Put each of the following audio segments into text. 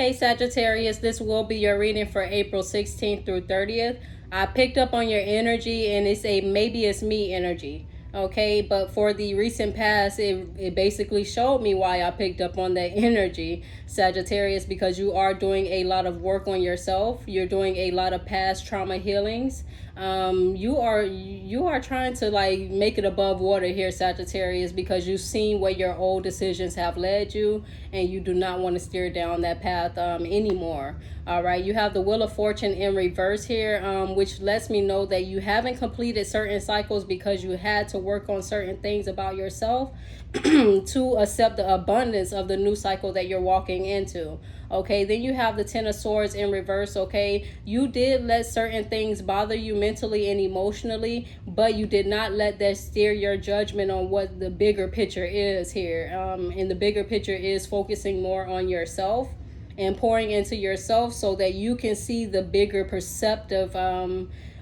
Hey Sagittarius, this will be your reading for April 16th through 30th. I picked up on your energy and it's a maybe it's me energy. Okay, but for the recent past, it basically showed me why I picked up on that energy, Sagittarius, because you are doing a lot of work on yourself. You're doing a lot of past trauma healings. You are trying to like make it above water here, Sagittarius, because you've seen where your old decisions have led you, and you do not want to steer down that path anymore. All right, you have the Wheel of Fortune in reverse here, which lets me know that you haven't completed certain cycles because you had to work on certain things about yourself to accept the abundance of the new cycle that you're walking into. Okay, then you have the Ten of Swords in reverse. Okay, you did let certain things bother you mentally and emotionally, but you did not let that steer your judgment on what the bigger picture is here. And the bigger picture is focusing more on yourself and pouring into yourself so that you can see the bigger perceptive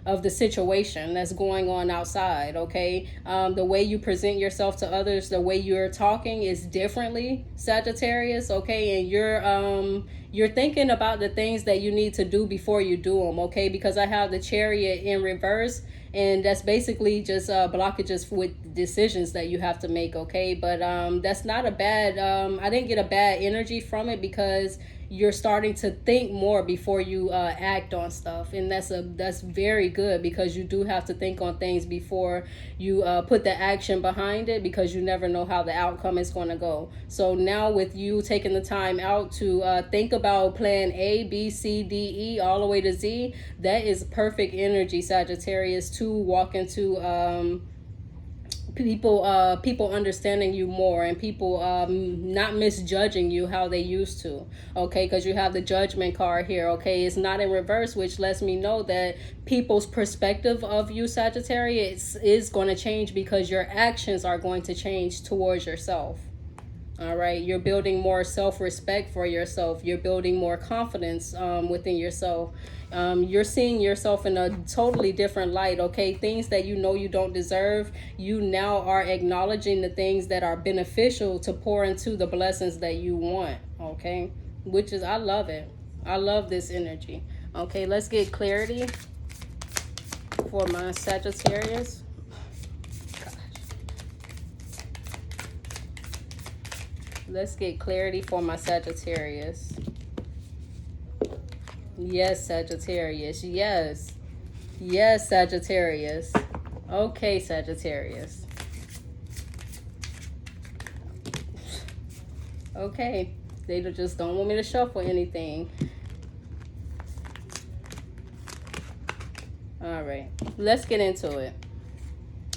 of the situation that's going on outside. Okay, the way you present yourself to others, the way you're talking is differently, Sagittarius. Okay, and you're thinking about the things that you need to do before you do them. Okay, because I have the Chariot in reverse, and that's basically just blockages with decisions that you have to make. Okay, but that's not a bad I didn't get a bad energy from it, because you're starting to think more before you act on stuff, and that's very good, because you do have to think on things before you put the action behind it, because you never know how the outcome is going to go. So now with you taking the time out to think about plan A, B, C, D, E, all the way to Z, that is perfect energy, Sagittarius, to walk into people understanding you more, and people not misjudging you how they used to. Okay, because you have the Judgment card here. Okay, it's not in reverse, which lets me know that people's perspective of you, Sagittarius, is going to change, because your actions are going to change towards yourself. All right, you're building more self-respect for yourself. You're building more confidence within yourself. You're seeing yourself in a totally different light. Okay, things that you know you don't deserve, you now are acknowledging the things that are beneficial to pour into the blessings that you want. Okay, which is, I love it. I love this energy. Okay, let's get clarity for my Sagittarius. Let's get clarity for my Sagittarius. Yes, Sagittarius. Yes. Yes, Sagittarius. Okay, Sagittarius. Okay. They just don't want me to shuffle anything. All right. Let's get into it.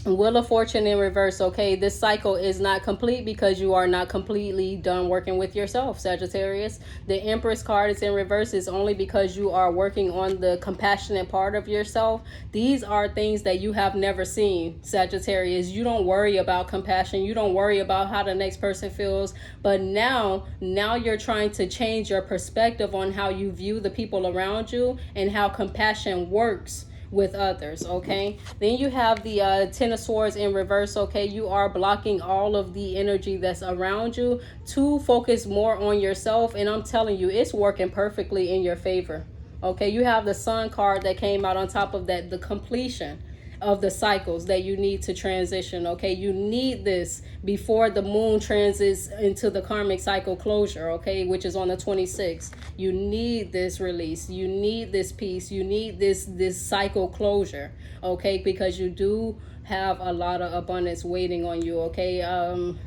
Wheel of Fortune in reverse. Okay, this cycle is not complete because you are not completely done working with yourself, Sagittarius. The Empress card is in reverse is only because you are working on the compassionate part of yourself. These are things that you have never seen, Sagittarius. You don't worry about compassion. You don't worry about how the next person feels. But now you're trying to change your perspective on how you view the people around you and how compassion works with others. Okay, then you have the Ten of Swords in reverse. Okay, you are blocking all of the energy that's around you to focus more on yourself, and I'm telling you, it's working perfectly in your favor. Okay, you have the Sun card that came out on top of that, the completion of the cycles that you need to transition. Okay, you need this before the moon transits into the karmic cycle closure, okay, which is on the 26th. You need this release, you need this peace, you need this cycle closure, okay, because you do have a lot of abundance waiting on you. Okay,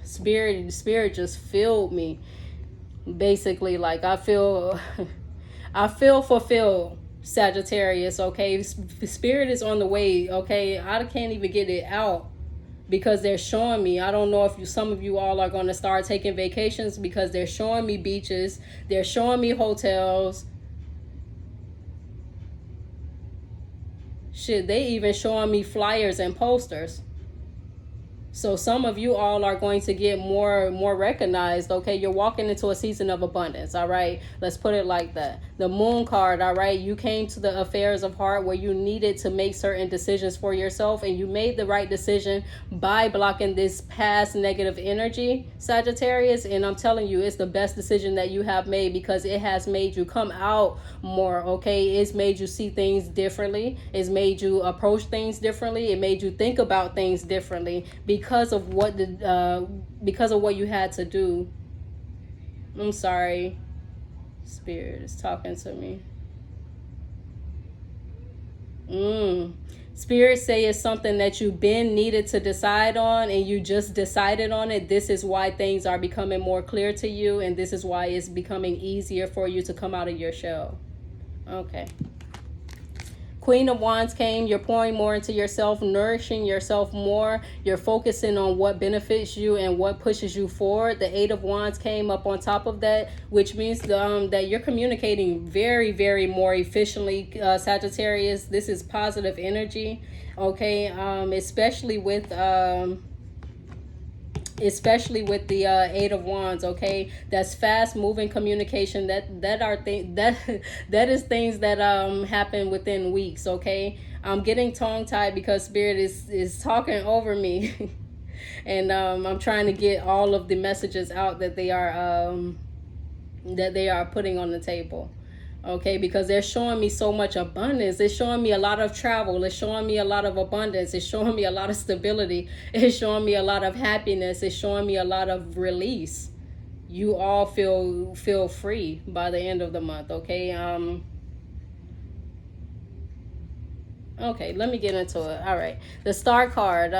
spirit just filled me, basically, like I feel I feel fulfilled, Sagittarius. Okay, spirit is on the way. Okay, I can't even get it out because they're showing me. I don't know if some of you all are going to start taking vacations, because they're showing me beaches, they're showing me hotels. Shit, they even showing me flyers and posters. So some of you all are going to get more recognized. Okay, you're walking into a season of abundance. All right, let's put it like that. The moon card. All right, you came to the affairs of heart where you needed to make certain decisions for yourself, and you made the right decision by blocking this past negative energy, Sagittarius. And I'm telling you, it's the best decision that you have made, because it has made you come out more. Okay, it's made you see things differently. It's made you approach things differently. It made you think about things differently, because of what you had to do. I'm sorry, Spirit is talking to me. Spirit say it's something that you've been needed to decide on, and you just decided on it. This is why things are becoming more clear to you, and this is why it's becoming easier for you to come out of your shell. Okay. Queen of Wands came. You're pouring more into yourself, nourishing yourself more. You're focusing on what benefits you and what pushes you forward. The Eight of Wands came up on top of that, which means that you're communicating very, very more efficiently, Sagittarius. This is positive energy, okay? Especially with the Eight of Wands, okay? That's fast moving communication. That is things that happen within weeks, okay? I'm getting tongue tied because Spirit is talking over me. And I'm trying to get all of the messages out that they are putting on the table. Okay, because they're showing me so much abundance. It's showing me a lot of travel. It's showing me a lot of abundance. It's showing me a lot of stability. It's showing me a lot of happiness. It's showing me a lot of release. You all feel free by the end of the month, okay? Okay, let me get into it. All right, the Star card.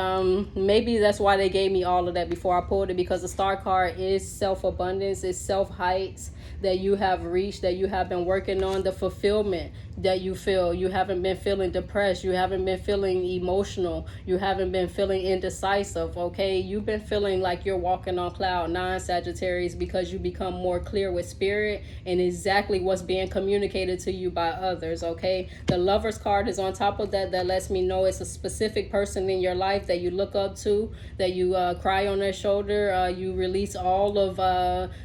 Maybe that's why they gave me all of that before I pulled it, because the Star card is self-abundance, it's self-heights that you have reached, that you have been working on, the fulfillment that you feel. You haven't been feeling depressed. You haven't been feeling emotional. You haven't been feeling indecisive, okay? You've been feeling like you're walking on cloud nine, Sagittarius, because you become more clear with Spirit and exactly what's being communicated to you by others, okay? The Lover's card is on top of that. That lets me know it's a specific person in your life that you look up to, that you cry on their shoulder. You release all of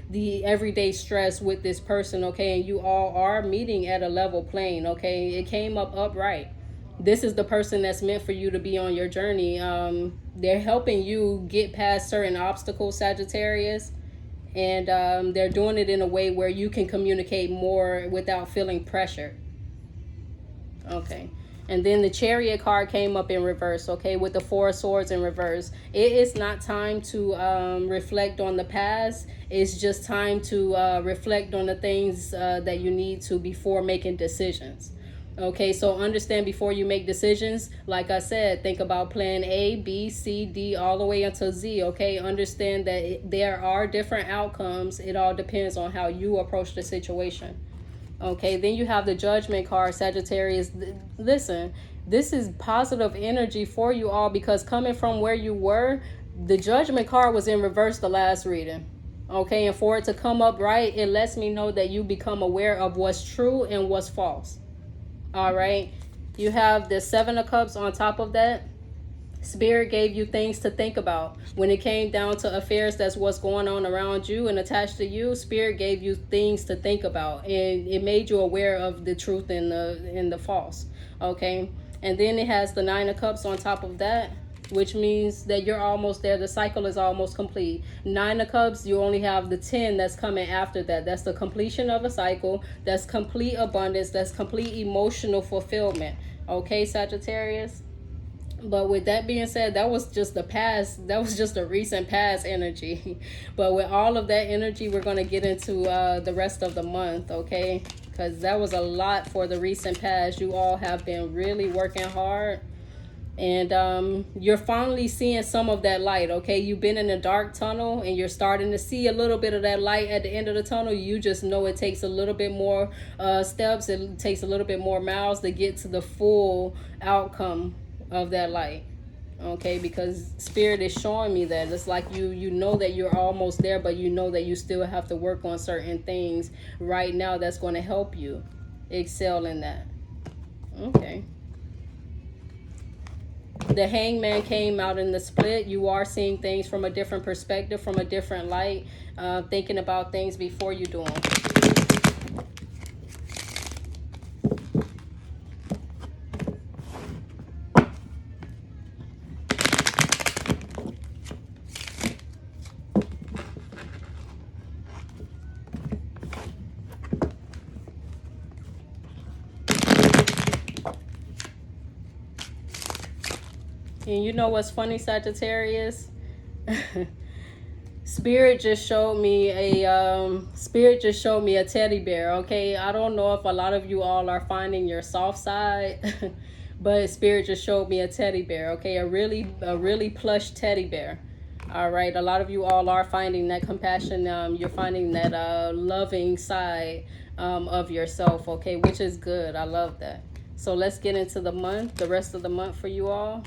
the everyday stress with this person, okay? And you all are meeting at a level plane, okay? It came up upright. This is the person that's meant for you to be on your journey. They're helping you get past certain obstacles, Sagittarius, and they're doing it in a way where you can communicate more without feeling pressured. Okay. And then the Chariot card came up in reverse, okay, with the Four of Swords in reverse. It is not time to reflect on the past. It's just time to reflect on the things that you need to before making decisions. Okay, so understand, before you make decisions, like I said, think about plan A, B, C, D, all the way until Z, okay? Understand that there are different outcomes. It all depends on how you approach the situation. Okay, then you have the Judgment card, Sagittarius. Listen, this is positive energy for you all, because coming from where you were, the Judgment card was in reverse the last reading. Okay, and for it to come up right, it lets me know that you become aware of what's true and what's false. All right, you have the Seven of Cups on top of that. Spirit gave you things to think about. When it came down to affairs that's what's going on around you and attached to you, Spirit gave you things to think about, and it made you aware of the truth and the false. Okay, and then it has the Nine of Cups on top of that, which means that you're almost there. The cycle is almost complete. Nine of Cups, you only have the 10 that's coming after that. That's the completion of a cycle. That's complete abundance. That's complete emotional fulfillment. Okay, Sagittarius? But with that being said, that was just the past. That was just a recent past energy. But with all of that energy, we're going to get into the rest of the month, okay? Because that was a lot for the recent past. You all have been really working hard. And you're finally seeing some of that light, okay? You've been in a dark tunnel, and you're starting to see a little bit of that light at the end of the tunnel. You just know it takes a little bit more steps. It takes a little bit more miles to get to the full outcome of that light, okay? Because Spirit is showing me that it's like you know that you're almost there, but you know that you still have to work on certain things right now that's going to help you excel in that. Okay. The Hangman came out in the split. You are seeing things from a different perspective, from a different light, thinking about things before you do them. And you know what's funny, Sagittarius? Spirit just showed me a teddy bear. Okay, I don't know if a lot of you all are finding your soft side, but Spirit just showed me a teddy bear. Okay, a really plush teddy bear. All right, a lot of you all are finding that compassion. You're finding that loving side of yourself. Okay, which is good. I love that. So let's get into the month, the rest of the month for you all.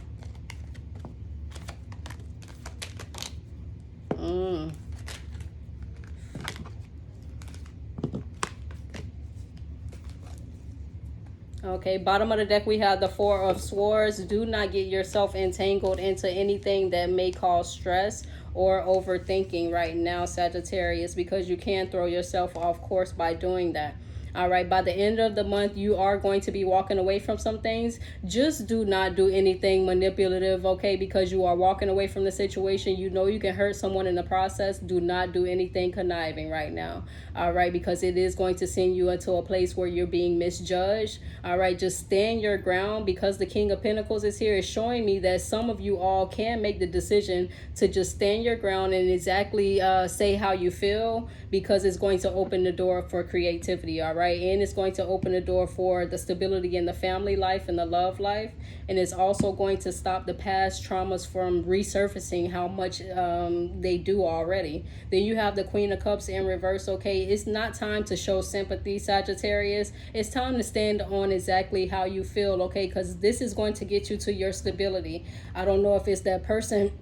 Okay, bottom of the deck we have the Four of Swords. Do not get yourself entangled into anything that may cause stress or overthinking right now, Sagittarius, because you can throw yourself off course by doing that. All right, by the end of the month, you are going to be walking away from some things. Just do not do anything manipulative, okay? Because you are walking away from the situation. You know you can hurt someone in the process. Do not do anything conniving right now, all right? Because it is going to send you into a place where you're being misjudged, all right? Just stand your ground, because the King of Pentacles is here. It's showing me that some of you all can make the decision to just stand your ground and exactly say how you feel, because it's going to open the door for creativity, all right? And it's going to open the door for the stability in the family life and the love life. And it's also going to stop the past traumas from resurfacing, how much they do already. Then you have the Queen of Cups in reverse, okay? It's not time to show sympathy, Sagittarius. It's time to stand on exactly how you feel, okay? Because this is going to get you to your stability. I don't know if it's that person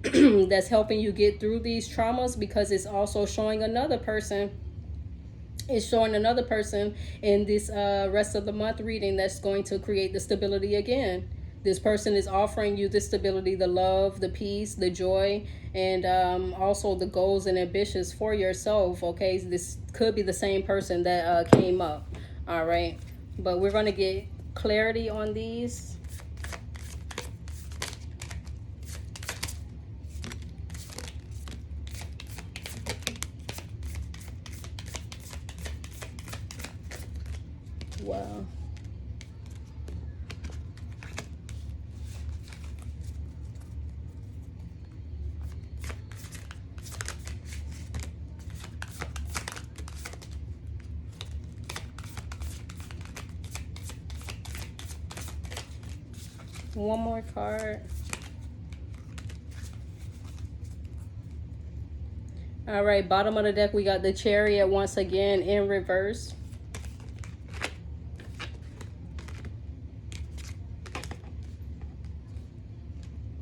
that's helping you get through these traumas, because it's also showing another person. It's showing another person in this rest of the month reading that's going to create the stability again. This person is offering you the stability, the love, the peace, the joy, and also the goals and ambitions for yourself, okay? This could be the same person that came up, all right? But we're going to get clarity on these. Wow. One more card. All right, bottom of the deck, we got the Chariot once again in reverse.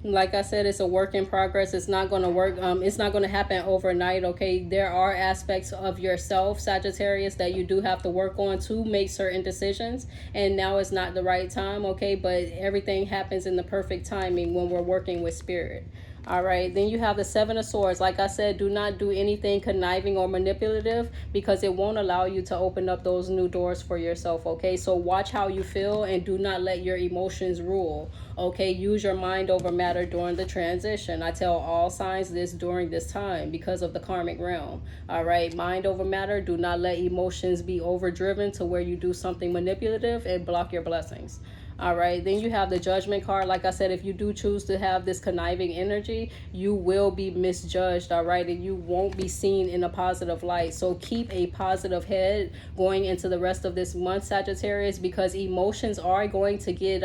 Like I said, it's a work in progress. It's not going to work. It's not going to happen overnight, okay? There are aspects of yourself, Sagittarius, that you do have to work on to make certain decisions. And now is not the right time, okay? But everything happens in the perfect timing when we're working with spirit. All right, then you have the Seven of Swords. Like I said, do not do anything conniving or manipulative, because it won't allow you to open up those new doors for yourself, okay? So watch how you feel and do not let your emotions rule, okay? Use your mind over matter during the transition. I tell all signs this during this time because of the karmic realm, all right? Mind over matter. Do not let emotions be overdriven to where you do something manipulative and block your blessings. All right, then you have the Judgment card. Like I said, if you do choose to have this conniving energy, you will be misjudged, all right? And you won't be seen in a positive light. So keep a positive head going into the rest of this month, Sagittarius, because emotions are going to get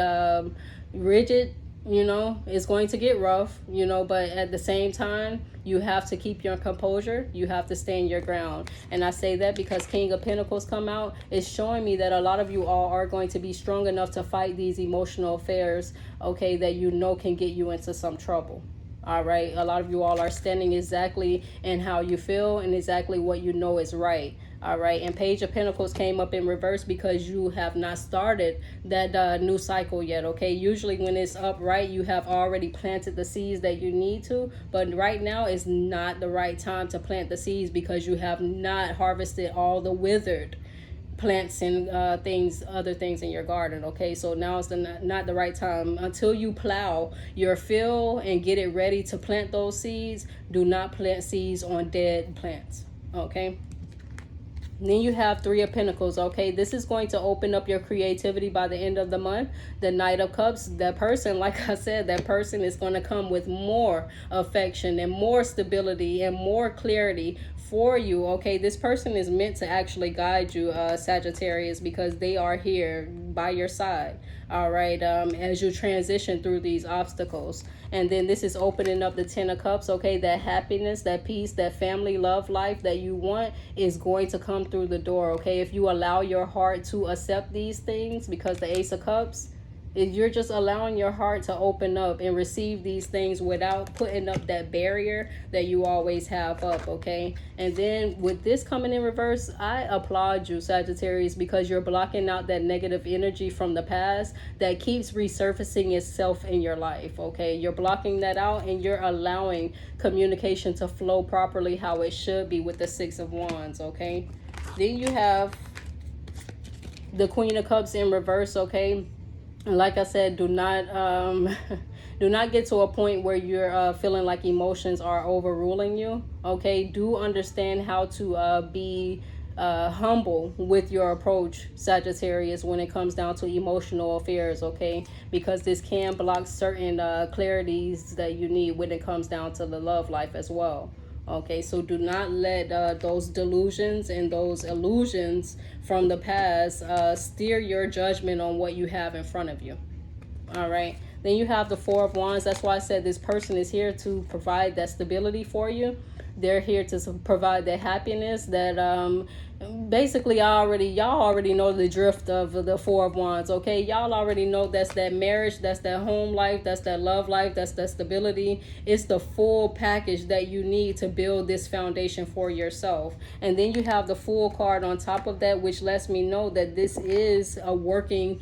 rigid. You know, it's going to get rough, you know, but at the same time, you have to keep your composure. You have to stand your ground. And I say that because King of Pentacles come out. It's showing me that a lot of you all are going to be strong enough to fight these emotional affairs, okay, that you know can get you into some trouble. All right, a lot of you all are standing exactly in how you feel and exactly what you know is right. All right, and Page of Pentacles came up in reverse because you have not started that new cycle yet, okay? Usually when it's upright, you have already planted the seeds that you need to, but right now is not the right time to plant the seeds because you have not harvested all the withered plants and other things in your garden, okay? So now is not the right time. Until you plow your field and get it ready to plant those seeds, do not plant seeds on dead plants, okay? Then you have Three of Pentacles, okay? This is going to open up your creativity by the end of the month. The Knight of Cups, that person, like I said, that person is going to come with more affection and more stability and more clarity for you, okay? This person is meant to actually guide you, Sagittarius, because they are here by your side, all right, as you transition through these obstacles. And then this is opening up the Ten of Cups, okay? That happiness, that peace, that family love life that you want is going to come through the door, okay? If you allow your heart to accept these things, because the Ace of Cups, if you're just allowing your heart to open up and receive these things without putting up that barrier that you always have up, okay? And then with this coming in reverse, I applaud you, Sagittarius, because you're blocking out that negative energy from the past that keeps resurfacing itself in your life, okay? You're blocking that out and you're allowing communication to flow properly how it should be with the Six of Wands, okay? Then you have the Queen of Cups in reverse, okay? Like I said, do not do not get to a point where you're feeling like emotions are overruling you, okay? Do understand how to be humble with your approach, Sagittarius, when it comes down to emotional affairs, okay? Because this can block certain clarities that you need when it comes down to the love life as well. Okay, so do not let those delusions and those illusions from the past steer your judgment on what you have in front of you. All right. Then you have the Four of Wands. That's why I said this person is here to provide that stability for you. They're here to provide that happiness that basically y'all already know the drift of the Four of Wands, okay? Y'all already know that's that marriage, that's that home life, that's that love life, that's that stability. It's the full package that you need to build this foundation for yourself. And then you have the Fool card on top of that, which lets me know that this is a work in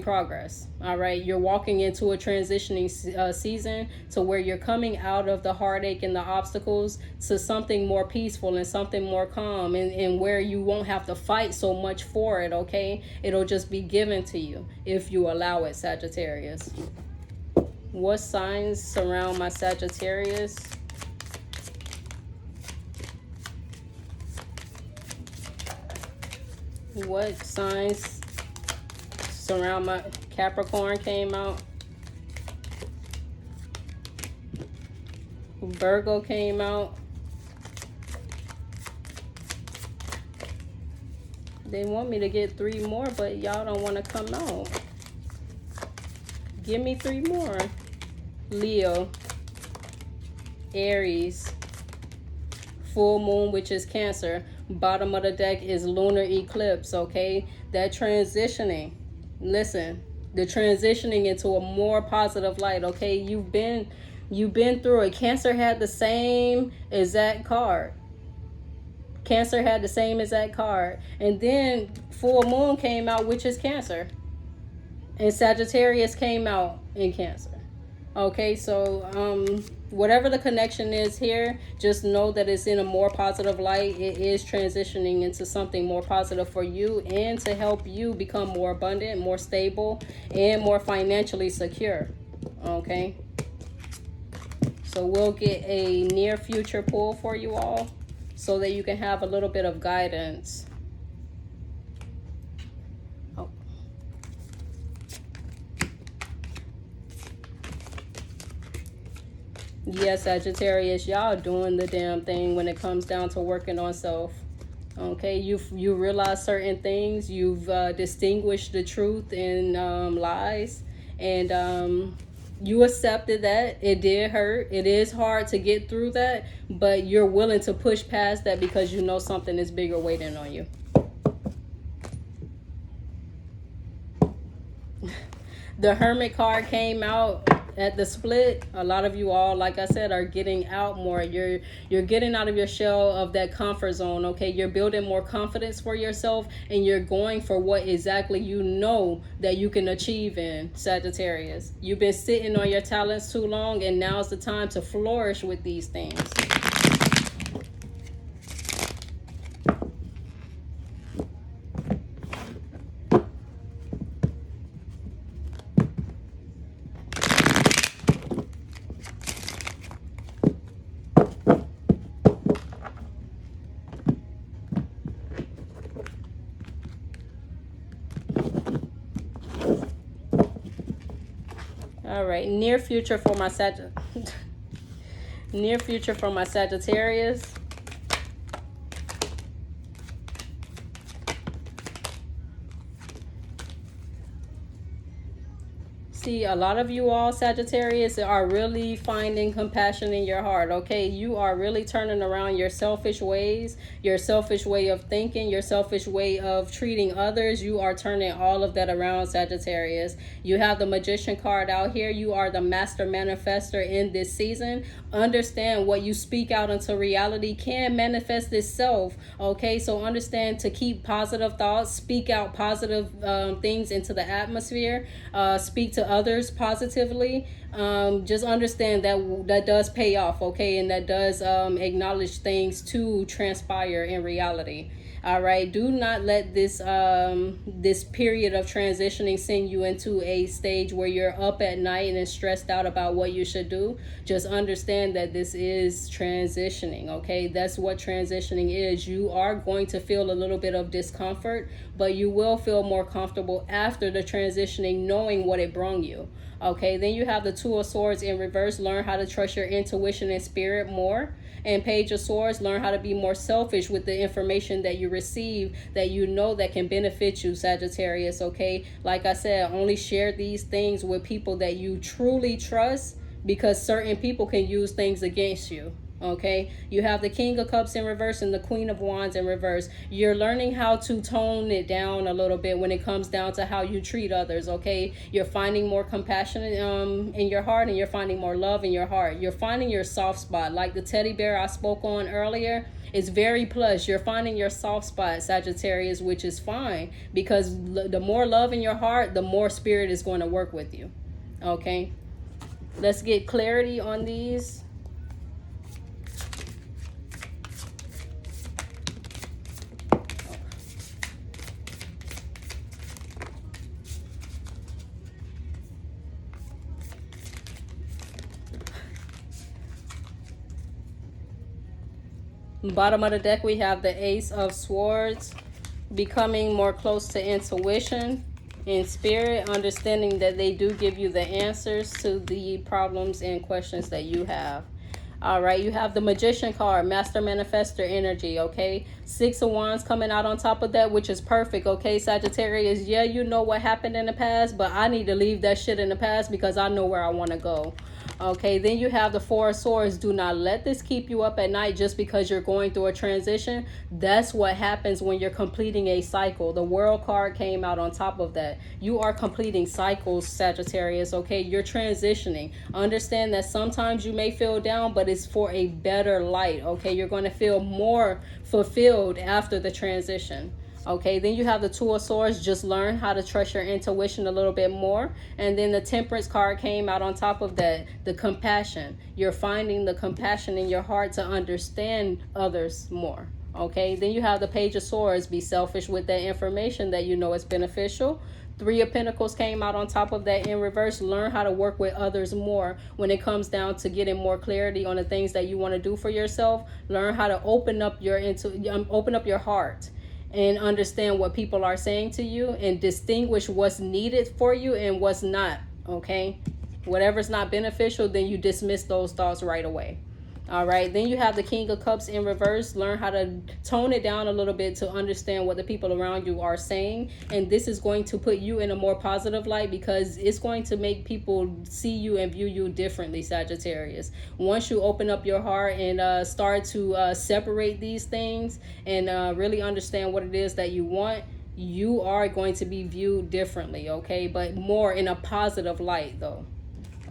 progress. All right, you're walking into a transitioning season to where you're coming out of the heartache and the obstacles to something more peaceful and something more calm, and where you won't have to fight so much for it, okay? It'll just be given to you if you allow it, Sagittarius. What signs surround my Sagittarius? What signs surround my Capricorn came out? Virgo came out. They want me to get 3 more, but y'all don't want to come out. Give me 3 more. Leo, Aries, full moon, which is Cancer. Bottom of the deck is lunar eclipse, okay? That transitioning. Listen, the transitioning into a more positive light, okay? You've been through it. Cancer had the same exact card. Cancer had the same exact card. And then full moon came out, which is Cancer. And Sagittarius came out in Cancer. Okay, so whatever the connection is here, just know that it's in a more positive light. It is transitioning into something more positive for you and to help you become more abundant, more stable, and more financially secure. Okay, so we'll get a near future pull for you all so that you can have a little bit of guidance. Yeah, Sagittarius, y'all doing the damn thing when it comes down to working on self. Okay, you realize certain things. You've distinguished the truth and lies, and you accepted that it did hurt. It is hard to get through that, but you're willing to push past that because you know something is bigger waiting on you. The Hermit card came out. at the split, a lot of you all, like I said, are getting out more. You're getting out of your shell of that comfort zone, okay? You're building more confidence for yourself, and you're going for what exactly you know that you can achieve in, Sagittarius. You've been sitting on your talents too long, and now's the time to flourish with these things. All right, near future for my near future for my Sagittarius. See, a lot of you all, Sagittarius, are really finding compassion in your heart, okay? You are really turning around your selfish ways, your selfish way of thinking, your selfish way of treating others. You are turning all of that around, Sagittarius. You have the Magician card out here. You are the master manifester in this season. Understand what you speak out into reality can manifest itself, okay? So understand to keep positive thoughts, speak out positive things into the atmosphere, speak to others positively. Just understand that does pay off, okay? And that does acknowledge things to transpire in reality. All right, do not let this this period of transitioning send you into a stage where you're up at night and stressed out about what you should do. Just understand that this is transitioning, okay? That's what transitioning is. You are going to feel a little bit of discomfort, but you will feel more comfortable after the transitioning, knowing what it brought you. Okay, then you have the Two of Swords in reverse. Learn how to trust your intuition and spirit more. And Page of Swords, learn how to be more selfish with the information that you receive, that you know that can benefit you, Sagittarius, okay? Like I said, only share these things with people that you truly trust, because certain people can use things against you. Okay, you have the King of Cups in reverse and the Queen of Wands in reverse. You're learning how to tone it down a little bit when it comes down to how you treat others. Okay, you're finding more compassion in your heart, and you're finding more love in your heart. You're finding your soft spot, like the teddy bear I spoke on earlier. It's very plush. You're finding your soft spot, Sagittarius, which is fine, because the more love in your heart, the more spirit is going to work with you. Okay, let's get clarity on these. Bottom of the deck, we have the Ace of Swords, becoming more close to intuition and spirit, understanding that they do give you the answers to the problems and questions that you have. All right, you have the Magician card, Master Manifestor energy, okay? Six of Wands coming out on top of that, which is perfect, okay, Sagittarius? Yeah, you know what happened in the past, but I need to leave that shit in the past because I know where I want to go. Okay, then you have the Four of Swords. Do not let this keep you up at night just because you're going through a transition. That's what happens when you're completing a cycle. The World card came out on top of that. You are completing cycles, Sagittarius, okay? You're transitioning. Understand that sometimes you may feel down, but it's for a better light, okay? You're going to feel more fulfilled after the transition. Okay, then you have the Two of Swords. Just learn how to trust your intuition a little bit more. And then the Temperance card came out on top of that, the compassion. You're finding the compassion in your heart to understand others more. Okay, then you have the Page of Swords. Be selfish with that information that you know is beneficial. Three of Pentacles came out on top of that in reverse. Learn how to work with others more when it comes down to getting more clarity on the things that you want to do for yourself. Learn how to open up your heart and understand what people are saying to you, and distinguish what's needed for you and what's not, okay? Whatever's not beneficial, then you dismiss those thoughts right away. All right, then you have the King of Cups in reverse. Learn how to tone it down a little bit to understand what the people around you are saying. And this is going to put you in a more positive light, because it's going to make people see you and view you differently, Sagittarius. Once you open up your heart and start to separate these things and really understand what it is that you want, you are going to be viewed differently, okay? But more in a positive light, though.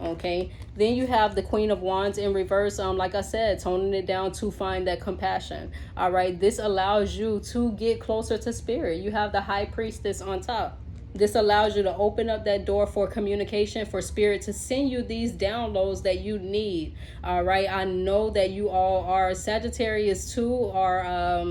Okay, then you have the Queen of Wands in reverse. Like I said, toning it down to find that compassion. All right, this allows you to get closer to spirit. You have the High Priestess on top. This allows you to open up that door for communication, for spirit to send you these downloads that you need. All right, I know that you all are Sagittarius too, are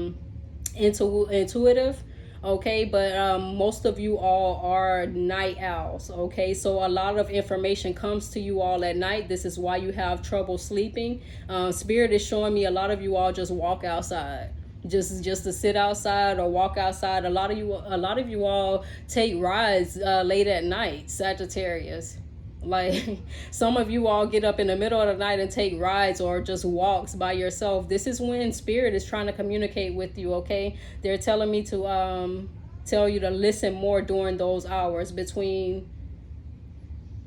intuitive. Okay, but most of you all are night owls. Okay, so a lot of information comes to you all at night. This is why you have trouble sleeping. Spirit is showing me a lot of you all just walk outside, just to sit outside or walk outside. A lot of you all take rides late at night, Sagittarius. Like, some of you all get up in the middle of the night and take rides or just walks by yourself. This is when spirit is trying to communicate with you. Okay, they're telling me to tell you to listen more during those hours between,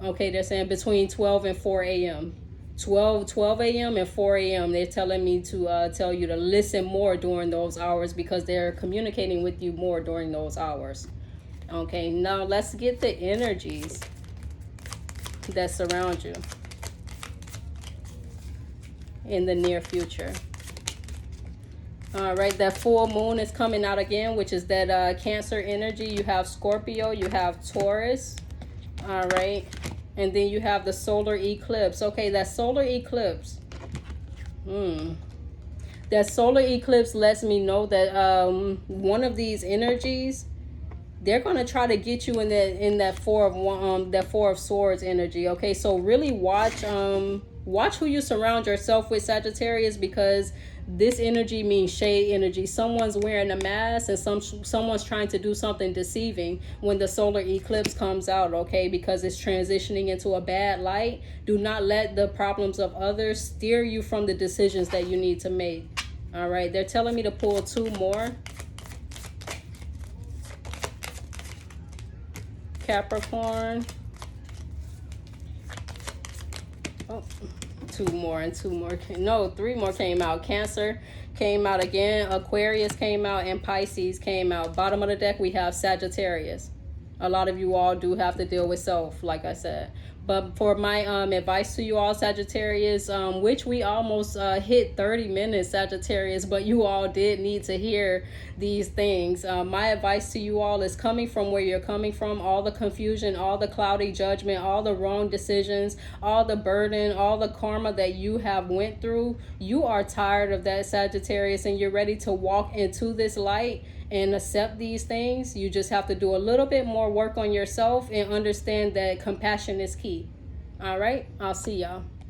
okay, they're saying between 12 and 4 a.m. 12 a.m. and 4 a.m. They're telling me to tell you to listen more during those hours, because they're communicating with you more during those hours. Okay, now let's get the energies that surround you in the near future. All right, that full moon is coming out again, which is that Cancer energy. You have Scorpio, you have Taurus. All right, and then you have the solar eclipse. Okay, that solar eclipse. That solar eclipse lets me know that one of these energies, they're gonna try to get you in that Four of Swords energy. Okay, so really watch who you surround yourself with, Sagittarius, because this energy means shade energy. Someone's wearing a mask, and someone's trying to do something deceiving when the solar eclipse comes out. Okay, because it's transitioning into a bad light. Do not let the problems of others steer you from the decisions that you need to make. All right, they're telling me to pull 2 more. Capricorn. Oh, 2 more and 2 more. No, 3 more came out. Cancer came out again. Aquarius came out, and Pisces came out. Bottom of the deck, we have Sagittarius. A lot of you all do have to deal with self, like I said. But for my advice to you all, Sagittarius, which we almost hit 30 minutes, Sagittarius, but you all did need to hear these things. My advice to you all is coming from where you're coming from. All the confusion, all the cloudy judgment, all the wrong decisions, all the burden, all the karma that you have went through. You are tired of that, Sagittarius, and you're ready to walk into this light and accept these things. You just have to do a little bit more work on yourself and understand that compassion is key. All right, I'll see y'all.